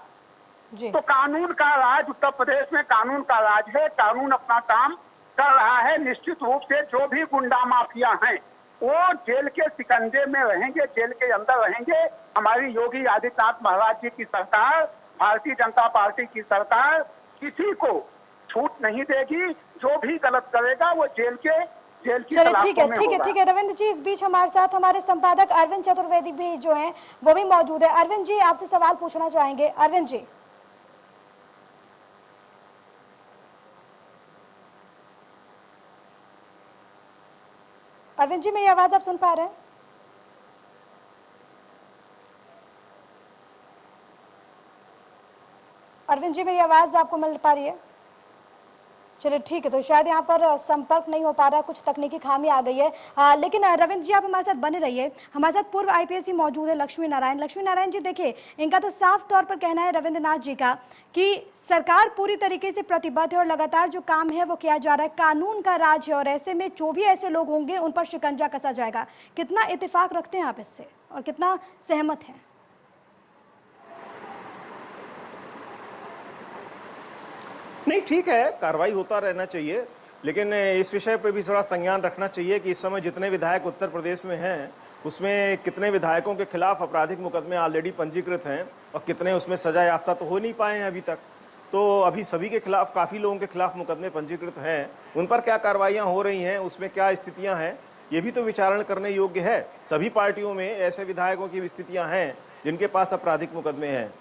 तो कानून का राज उत्तर प्रदेश में कानून का राज है, कानून अपना काम कर रहा है। निश्चित रूप से जो भी गुंडा माफिया हैं वो जेल के शिकंजे में रहेंगे, जेल के अंदर रहेंगे। हमारी योगी आदित्यनाथ महाराज जी की सरकार, भारतीय जनता पार्टी की सरकार किसी को छूट नहीं देगी। जो भी गलत करेगा वो जेल की चलिए ठीक है रविंद्र जी, इस बीच हमारे साथ हमारे संपादक अरविंद चतुर्वेदी भी जो हैं वो भी मौजूद है। अरविंद जी, आपसे सवाल पूछना चाहेंगे। अरविंद जी, मेरी आवाज आप सुन पा रहे हैं? अरविंद जी, मेरी आवाज आपको मिल पा रही है? चलिए ठीक है, तो शायद यहाँ पर संपर्क नहीं हो पा रहा, कुछ तकनीकी खामी आ गई है। लेकिन रविंद्र जी आप हमारे साथ बने रहिए। हमारे साथ पूर्व आईपीएस भी मौजूद है लक्ष्मी नारायण जी। देखिए, इनका तो साफ तौर पर कहना है रविंद्रनाथ जी का कि सरकार पूरी तरीके से प्रतिबद्ध है और लगातार जो काम है वो किया जा रहा है, कानून का राज है और ऐसे में जो भी ऐसे लोग होंगे उन पर शिकंजा कसा जाएगा। कितना इत्तेफाक रखते हैं आप इससे और कितना सहमत हैं? नहीं, ठीक है, कार्रवाई होता रहना चाहिए, लेकिन इस विषय पर भी थोड़ा संज्ञान रखना चाहिए कि इस समय जितने विधायक उत्तर प्रदेश में हैं उसमें कितने विधायकों के खिलाफ आपराधिक मुकदमे ऑलरेडी पंजीकृत हैं और कितने उसमें सजा याफ्ता तो हो नहीं पाए हैं अभी तक। तो अभी सभी के खिलाफ, काफ़ी लोगों के खिलाफ मुकदमे पंजीकृत हैं, उन पर क्या कार्रवाइयाँ हो रही हैं, उसमें क्या स्थितियाँ हैं, ये भी तो विचारण करने योग्य है। सभी पार्टियों में ऐसे विधायकों की स्थितियाँ हैं जिनके पास आपराधिक मुकदमे हैं।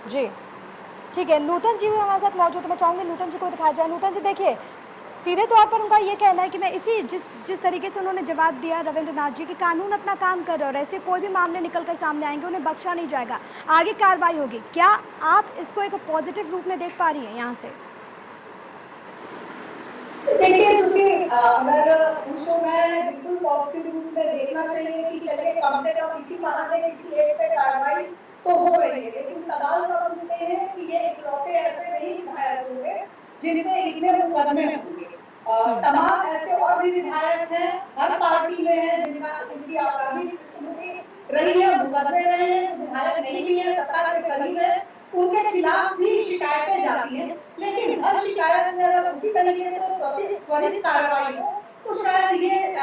जी ठीक है, नूतन जी भी हमारे साथ मौजूद है। मैं चाहूंगी नूतन जी को दिखाया जाए। नूतन जी, देखिए, सीधे तौर पर उनका ये कहना है कि मैं इसी जिस तरीके से उन्होंने जवाब दिया रविंद्रनाथ जी कि कानून अपना काम कर रहा है और ऐसे कोई भी मामले निकलकर सामने आएंगे उन्हें बख्शा नहीं जाएगा, आगे कार्रवाई होगी। क्या आप इसको एक पॉजिटिव रूप में देख पा रही हैं यहाँ से? देखिए, चूंकि अगर पूछो, मैं बिल्कुल पॉजिटिव रूप में देखना चाहिए कि चलिए कम से कम इसी बहाने किसी एक पे कार्रवाई तो हो रही है। लेकिन सवाल तब उठते हैं कि ये इकलौते ऐसे नहीं विधायक होंगे जिनपे इतने मुकदमे होंगे। तमाम ऐसे और भी विधायक हैं, हर पार्टी में है जिनकी आपराधिक पृष्ठभूमि रही है, मुकदमे रहे हैं, विधायक नहीं भी है, सत्ता के करीब है, उनके खिलाफ भी शिकायतें जाती हैं। लेकिन हर शिकायत में अगर उसी तरीके से त्वरित कार्रवाई हो तो शायद ये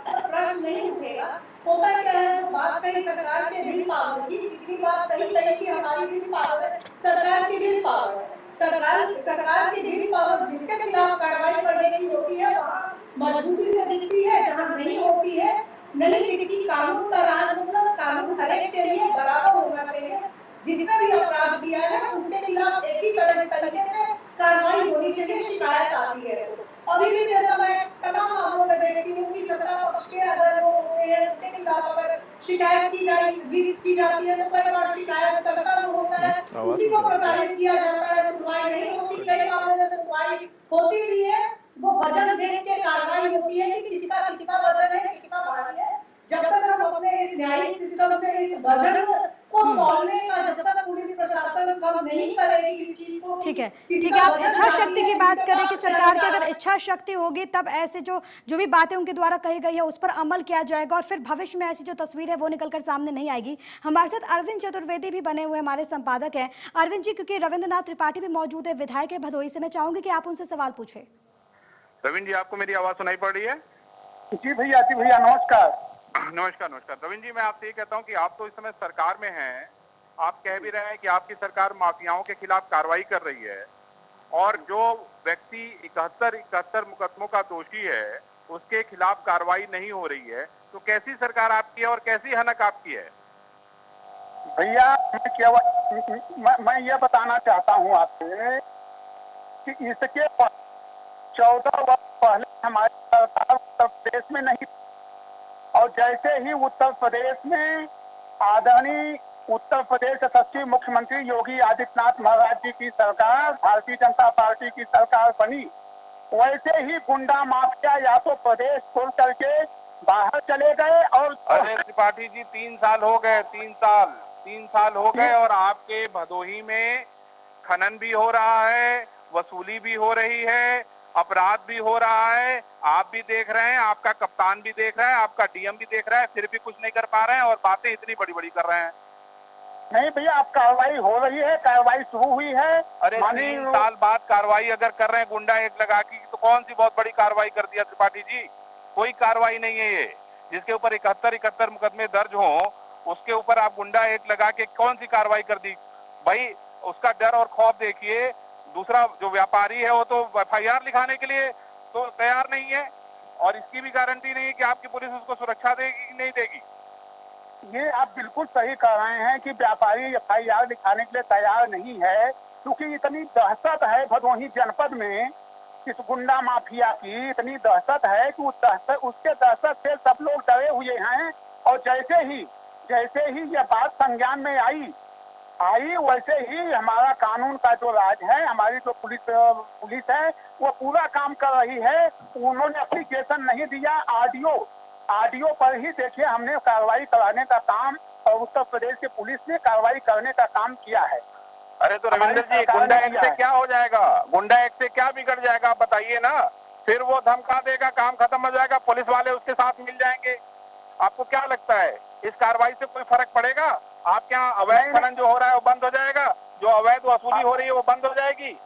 प्रश्न नहीं उठेगा। होता क्या है, जो बात कही सरकार के विल पावर की, इतनी बात कही गई कि हमारी विल पावर है, सरकार की विल पावर है। सरकार की विल पावर जिसके खिलाफ कार्रवाई करने की होती है वहाँ मजबूती से दिखती है, जहाँ नहीं होती है नहीं दिखती। कानून का राज मतलब कानून हर एक के लिए बराबर होना चाहिए। जिसने भी अपराध किया है उसके खिलाफ एक ही तरीके से कार्रवाई होनी चाहिए। शिकायत आती है तो अभी भी जैसा मैं तमाम मामलों में देखती हूँ कि सत्ता पक्ष के अगर वो होते हैं उनके खिलाफ अगर शिकायत की जाती है तो कई बार शिकायत करता जो होता है उसी को प्रताड़ित किया जाता है, सुनवाई नहीं होती। कई मामले में सुनवाई होती भी है, वो वजन देख के कार्रवाई होती है कि किसका कितना वजन है, कितना भारी है। जब तक हम अपने इस न्यायिक सिस्टम से इस वजन को तौलने का जब तक पुलिस प्रशासन कम नहीं करेगी इस चीज को। ठीक है, आप इच्छा शक्ति की बात करें कि सरकार की अगर इच्छा शक्ति होगी तब ऐसे जो भी बातें उनके द्वारा कही गई है उस पर अमल किया जाएगा और फिर भविष्य में ऐसी जो तस्वीर है वो निकलकर सामने नहीं आएगी। हमारे साथ अरविंद चतुर्वेदी भी बने हुए हमारे संपादक हैं। अरविंद जी, क्योंकि रविंद्रनाथ त्रिपाठी भी मौजूद है, विधायक है भदोही से, मैं चाहूंगी कि आप उनसे सवाल पूछे। रविंद्र जी, आपको मेरी आवाज सुनाई पड़ रही है? जी भैया, नमस्कार। नमस्कार। रविंद्र जी, मैं आपसे ये कहता हूँ कि आप तो इस समय सरकार में हैं, आप कह भी रहे हैं कि आपकी सरकार माफियाओं के खिलाफ कार्रवाई कर रही है और जो व्यक्ति 71 मुकदमों का दोषी है उसके खिलाफ कार्रवाई नहीं हो रही है, तो कैसी सरकार आपकी है और कैसी हनक आपकी है? भैया, मैं ये बताना चाहता हूँ आपसे कि इसके 14 वर्ष पहले हमारी सरकार उत्तर प्रदेश में नहीं, और जैसे ही उत्तर प्रदेश में आदरणीय उत्तर प्रदेश यशस्वी मुख्यमंत्री योगी आदित्यनाथ महाराज जी की सरकार, भारतीय जनता पार्टी की सरकार बनी, वैसे ही गुंडा माफिया या तो प्रदेश छोड़ करके बाहर चले गए और अरे त्रिपाठी जी 3 साल हो गए, 3 साल हो गए और आपके भदोही में खनन भी हो रहा है, वसूली भी हो रही है, अपराध भी हो रहा है, आप भी देख रहे हैं, आपका कप्तान भी देख रहा है, आपका डीएम भी देख रहा है, फिर भी कुछ नहीं कर पा रहे हैं और बातें इतनी बड़ी बड़ी कर रहे हैं। नहीं भैया, अब कार्रवाई हो रही है, कार्रवाई शुरू हुई है। अरे 3 साल बाद कार्रवाई अगर कर रहे हैं गुंडा एक लगा की, तो कौन सी बहुत बड़ी कार्रवाई कर दिया त्रिपाठी जी? कोई कार्रवाई नहीं है ये। जिसके ऊपर 71 मुकदमे दर्ज हो, उसके ऊपर आप गुंडा एक लगा के कौन सी कार्रवाई कर दी भाई? उसका डर और खौफ देखिए। दूसरा जो व्यापारी है वो तो FIR लिखाने के लिए तो तैयार नहीं है और इसकी भी गारंटी नहीं है कि आपकी पुलिस उसको सुरक्षा देगी कि नहीं देगी। ये आप बिल्कुल सही कह रहे हैं कि व्यापारी FIR लिखाने के लिए तैयार नहीं है, क्योंकि इतनी दहशत है भदोही जनपद में इस गुंडा माफिया की, इतनी दहशत है कि उसके दहशत से सब लोग डरे हुए हैं। और जैसे ही यह बात संज्ञान में आई वैसे ही हमारा कानून का जो राज है, हमारी जो पुलिस है वो पूरा काम कर रही है। उन्होंने एप्लीकेशन नहीं दिया, ऑडियो पर ही देखिए हमने कार्रवाई कराने का काम और उत्तर प्रदेश की पुलिस ने कार्रवाई करने का काम किया है। अरे तो रविंद्र जी, गुंडा एक्ट से क्या हो जाएगा? गुंडा एक्ट से क्या बिगड़ जाएगा आप बताइए ना? फिर वो धमका देगा, काम खत्म हो जाएगा, पुलिस वाले उसके साथ मिल जाएंगे। आपको क्या लगता है इस कार्रवाई से कोई फर्क पड़ेगा? आपके यहाँ अवैध खनन जो हो रहा है वो बंद हो जाएगा, जो अवैध वसूली हो रही है वो बंद हो जाएगी?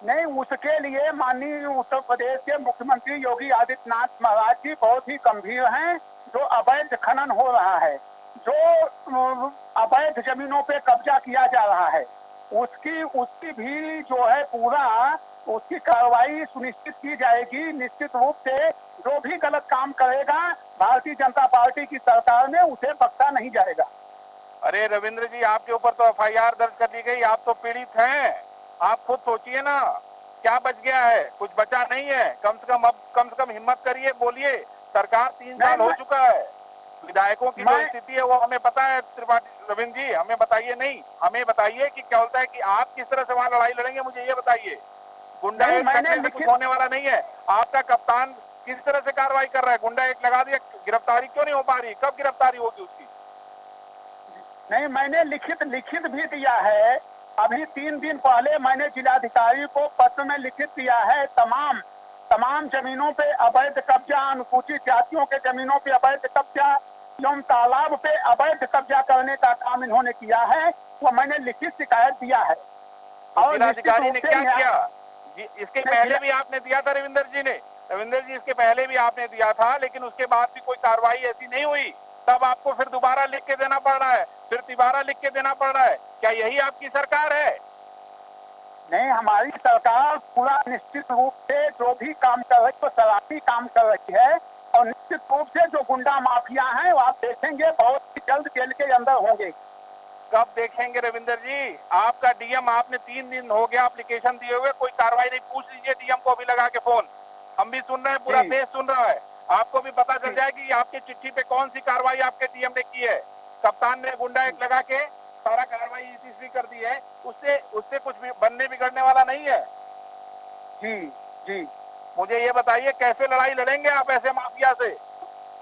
नहीं, उसके लिए माननीय उत्तर प्रदेश के मुख्यमंत्री योगी आदित्यनाथ महाराज जी बहुत ही गंभीर हैं। जो अवैध खनन हो रहा है, जो अवैध जमीनों पे कब्जा किया जा रहा है, उसकी भी जो है पूरा उसकी कार्रवाई सुनिश्चित की जाएगी। निश्चित रूप से जो भी गलत काम करेगा भारतीय जनता पार्टी की सरकार में उसे बख्शा नहीं जाएगा। अरे रविंद्र जी, आपके ऊपर तो FIR दर्ज कर दी गई, आप तो पीड़ित हैं। आप खुद सोचिए ना, क्या बच गया है? कुछ बचा नहीं है। कम से कम हिम्मत करिए, बोलिए। सरकार 3 साल हो चुका है, विधायकों की जो स्थिति है वो हमें पता है। त्रिपाठी रविंद्र जी, हमें बताइए, नहीं हमें बताइए कि क्या होता है कि आप किस तरह से वहाँ लड़ाई लड़ेंगे, मुझे ये बताइए। गुंडा एक करने से कुछ होने वाला नहीं है। आपका कप्तान किस तरह से कार्रवाई कर रहा है? गुंडा एक लगा दिया, गिरफ्तारी क्यों नहीं हो पा रही? कब गिरफ्तारी होगी उसकी? नहीं, मैंने लिखित भी दिया है। अभी 3 दिन पहले मैंने जिलाधिकारी को पत्र में लिखित दिया है। तमाम जमीनों पे अवैध कब्जा, अनुसूचित जातियों के जमीनों पे अवैध कब्जा एवं तालाब पे अवैध कब्जा करने का काम इन्होंने किया है, वो मैंने लिखित शिकायत दिया है। और जिलाधिकारी ने क्या किया? इसके पहले भी आपने दिया था रविंद्र जी, इसके पहले भी आपने दिया था, लेकिन उसके बाद भी कोई कार्रवाई ऐसी नहीं हुई। तब आपको फिर दोबारा लिख के देना पड़ रहा है, फिर तिबारा लिख के देना पड़ रहा है। क्या यही आपकी सरकार है? नहीं, हमारी सरकार पूरा निश्चित रूप से जो भी काम कर रही है तो सराहनीय काम कर रही है। और निश्चित रूप से जो गुंडा माफिया हैं वो आप देखेंगे बहुत ही जल्द जेल के अंदर होंगे। कब देखेंगे रविंद्र जी? आपका डीएम, आपने 3 दिन हो गया एप्लीकेशन दिए हुए, कोई कार्रवाई नहीं। पूछ लीजिए डीएम को अभी लगा के फोन। हम भी सुन रहे हैं, पूरा देश सुन रहा है। आपको भी पता चल जाएगी आपकी चिट्ठी पे कौन सी कार्रवाई आपके डीएम ने की है। कप्तान ने गुंडा एक लगा के सारा कार्रवाई इसी कर दी है, उससे कुछ भी बनने बिगड़ने वाला नहीं है। जी, मुझे ये बताइए, कैसे लड़ाई लड़ेंगे आप ऐसे माफिया से?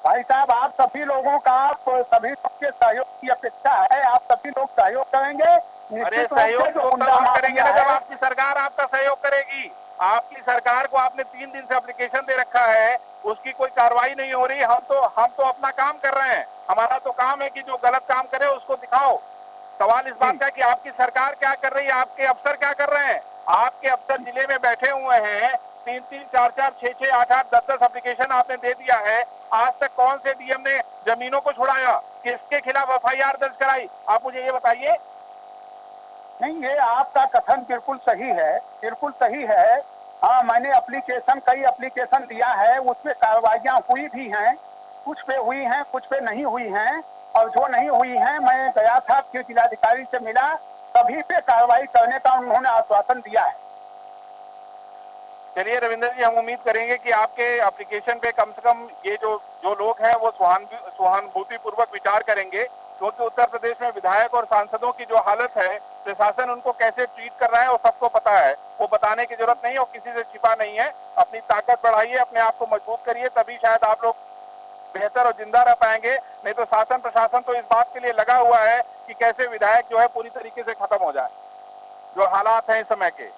भाई साहब, आप सभी लोगों का, सभी सबके सहयोग की अपेक्षा है। आप सभी लोग सहयोग करेंगे। अरे सहयोग तो तब हम करेंगे ना जब आपकी सरकार आपका सहयोग करेगी। आपकी सरकार को आपने 3 दिन से एप्लीकेशन दे रखा है, उसकी कोई कार्रवाई नहीं हो रही। हम तो अपना काम कर रहे हैं। हमारा तो काम है कि जो गलत काम करे उसको दिखाओ। सवाल इस बात का कि आपकी सरकार क्या कर रही है, आपके अफसर क्या कर रहे हैं? आपके अफसर जिले में बैठे हुए हैं, 3-3, 4-4, 6-6, 8-8, 10-10 एप्लीकेशन आपने दे दिया है। आज तक कौन से डीएम ने जमीनों को छुड़ाया, किसके खिलाफ FIR दर्ज कराई? आप मुझे ये बताइए। नहीं, ये आपका कथन बिल्कुल सही है। हाँ, मैंने कई एप्लीकेशन दिया है, उसपे कार्रवाइयाँ हुई भी हैं। कुछ पे हुई हैं, कुछ पे नहीं हुई हैं। और जो नहीं हुई हैं, मैं गया था, फिर जिलाधिकारी से मिला, सभी पे कार्रवाई करने का उन्होंने आश्वासन दिया है। चलिए रविंद्र जी, हम उम्मीद करेंगे कि आपके एप्लीकेशन पे कम से कम ये जो लोग हैं वो सहानुभूति पूर्वक विचार करेंगे क्योंकि उत्तर प्रदेश में विधायक और सांसदों की जो हालत है, प्रशासन उनको कैसे ट्रीट कर रहा है वो सबको पता है। वो बताने की जरूरत नहीं है और किसी से छिपा नहीं है। अपनी ताकत बढ़ाइए, अपने आप को मजबूत करिए, तभी शायद आप लोग बेहतर और जिंदा रह पाएंगे। नहीं तो शासन प्रशासन तो इस बात के लिए लगा हुआ है कि कैसे विधायक जो है पूरी तरीके से खत्म हो जाए, जो हालात हैं इस समय के।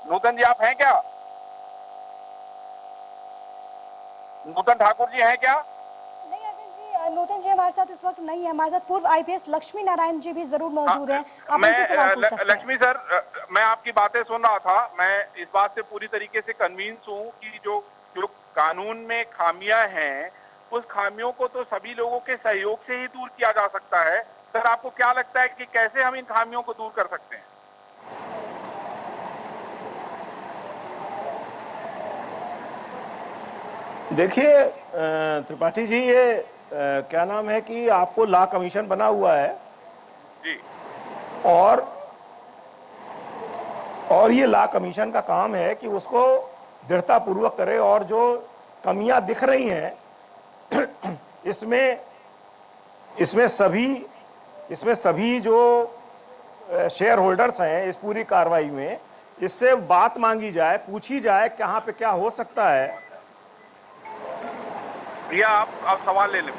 नूतन जी आप हैं क्या? नूतन ठाकुर जी हैं क्या? नहीं अरविंद जी, नूतन जी हमारे साथ इस वक्त नहीं है। हमारे साथ पूर्व आईपीएस लक्ष्मी नारायण जी भी जरूर मौजूद हैं। आप उनसे सवाल पूछ सकते हैं। लक्ष्मी सर, मैं आपकी बातें सुन रहा था। मैं इस बात से पूरी तरीके से कन्विंस हूँ कि जो कानून में खामियां हैं, उस खामियों को तो सभी लोगों के सहयोग से ही दूर किया जा सकता है। सर, आपको क्या लगता है कि कैसे हम इन खामियों को दूर कर सकते हैं? देखिए त्रिपाठी जी, ये क्या नाम है कि आपको लॉ कमीशन बना हुआ है जी, और ये लॉ कमीशन का काम है कि उसको दृढ़ता पूर्वक करे और जो कमियां दिख रही हैं इसमें सभी जो शेयर होल्डर्स हैं इस पूरी कार्रवाई में, इससे बात मांगी जाए, पूछी जाए कहाँ पे क्या हो सकता है। भैया आप सवाल ले लें।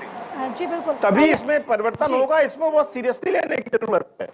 जी बिल्कुल, तभी इसमें परिवर्तन होगा। इसमें बहुत सीरियसली लेने की जरूरत है।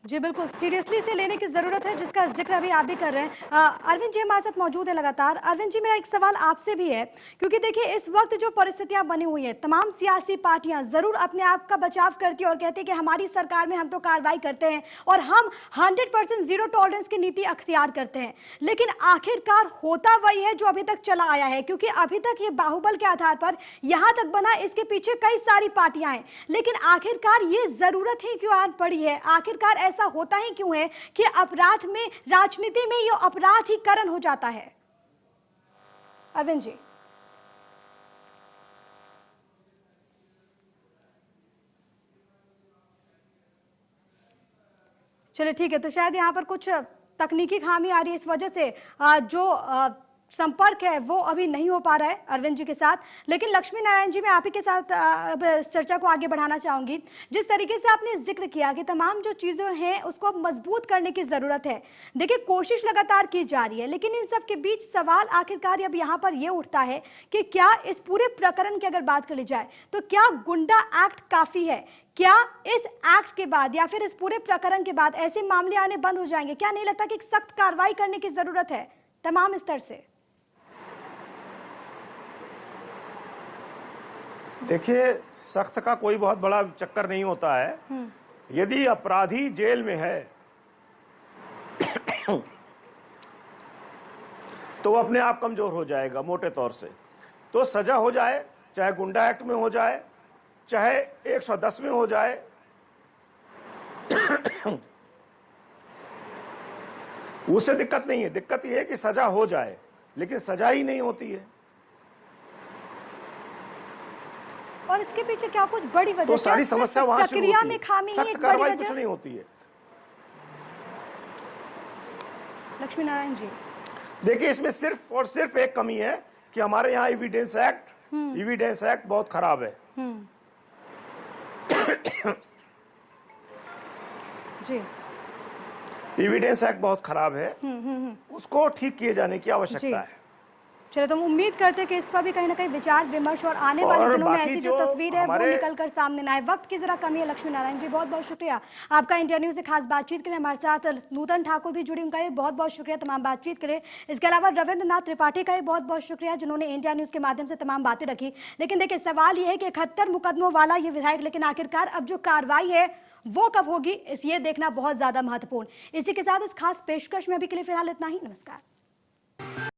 जी बिल्कुल, सीरियसली से लेने की जरूरत है, जिसका जिक्र अभी आप भी कर रहे हैं। अरविंद जी हमारे साथ मौजूद है लगातार। अरविंद जी, मेरा एक सवाल आपसे भी है, क्योंकि देखिए इस वक्त जो परिस्थितियां बनी हुई हैं, तमाम सियासी पार्टियां जरूर अपने आप का बचाव करती है और कहती है कि हमारी सरकार में हम तो कार्रवाई करते हैं और हम 100% जीरो टॉलरेंस की नीति अख्तियार करते हैं, लेकिन आखिरकार होता वही है जो अभी तक चला आया है। क्योंकि अभी तक ये बाहुबल के आधार पर यहां तक बना, इसके पीछे कई सारी पार्टियां हैं, लेकिन आखिरकार ये जरूरत ही क्यों आन पड़ी है? आखिरकार ऐसा होता ही क्यों है कि अपराध में, राजनीति में ये अपराधीकरण हो जाता है? अरविंद जी। चलिए ठीक है, तो शायद यहाँ पर कुछ तकनीकी खामी आ रही है, इस वजह से जो संपर्क है वो अभी नहीं हो पा रहा है अरविंद जी के साथ। लेकिन लक्ष्मी नारायण जी, मैं आप ही के साथ चर्चा को आगे बढ़ाना चाहूंगी। जिस तरीके से आपने जिक्र किया कि तमाम जो चीज़ें हैं उसको मजबूत करने की ज़रूरत है, देखिए कोशिश लगातार की जा रही है, लेकिन इन सब के बीच सवाल आखिरकार अब यहाँ पर ये उठता है कि क्या इस पूरे प्रकरण की अगर बात कर ली जाए तो क्या गुंडा एक्ट काफ़ी है? क्या इस एक्ट के बाद या फिर इस पूरे प्रकरण के बाद ऐसे मामले आने बंद हो जाएंगे? क्या नहीं लगता कि एक सख्त कार्रवाई करने की ज़रूरत है तमाम स्तर से? देखिए, सख्त का कोई बहुत बड़ा चक्कर नहीं होता है। यदि अपराधी जेल में है तो अपने आप कमजोर हो जाएगा मोटे तौर से। तो सजा हो जाए, चाहे गुंडा एक्ट में हो जाए, चाहे 110 में हो जाए, उससे दिक्कत नहीं है। दिक्कत यह है कि सजा हो जाए, लेकिन सजा ही नहीं होती है। और इसके पीछे क्या कुछ बड़ी वजह? तो सारी समस्या वहां शुरू होती है। प्रक्रिया में खामी ही एक बड़ी वजह कुछ नहीं होती है। लक्ष्मी नारायण जी, देखिए, इसमें सिर्फ और सिर्फ एक कमी है कि हमारे यहाँ एविडेंस एक्ट बहुत खराब है। जी, एविडेंस एक्ट बहुत खराब है। उसको ठीक किए जाने की आवश्यकता है। चलो, तो हम उम्मीद करते हैं कि इस पर भी कहीं ना कहीं विचार विमर्श और आने वाले दिनों में ऐसी जो तस्वीर है वो निकल कर सामने ना आए। वक्त की जरा कमी है। लक्ष्मी नारायण जी, बहुत बहुत शुक्रिया आपका इंडिया न्यूज़ से खास बातचीत के लिए। हमारे साथ नूतन ठाकुर भी जुड़ी, उनका भी बहुत बहुत शुक्रिया तमाम बातचीत के लिए। इसके अलावा रविंद्र नाथ त्रिपाठी का भी बहुत बहुत शुक्रिया जिन्होंने इंडिया न्यूज़ के माध्यम से तमाम बातें रखी। लेकिन देखिए, सवाल ये है कि 71 मुकदमों वाला ये विधायक, लेकिन आखिरकार अब जो कार्रवाई है वो कब होगी, ये देखना बहुत ज्यादा महत्वपूर्ण। इसी के साथ इस खास पेशकश में अभी के लिए फिलहाल इतना ही। नमस्कार।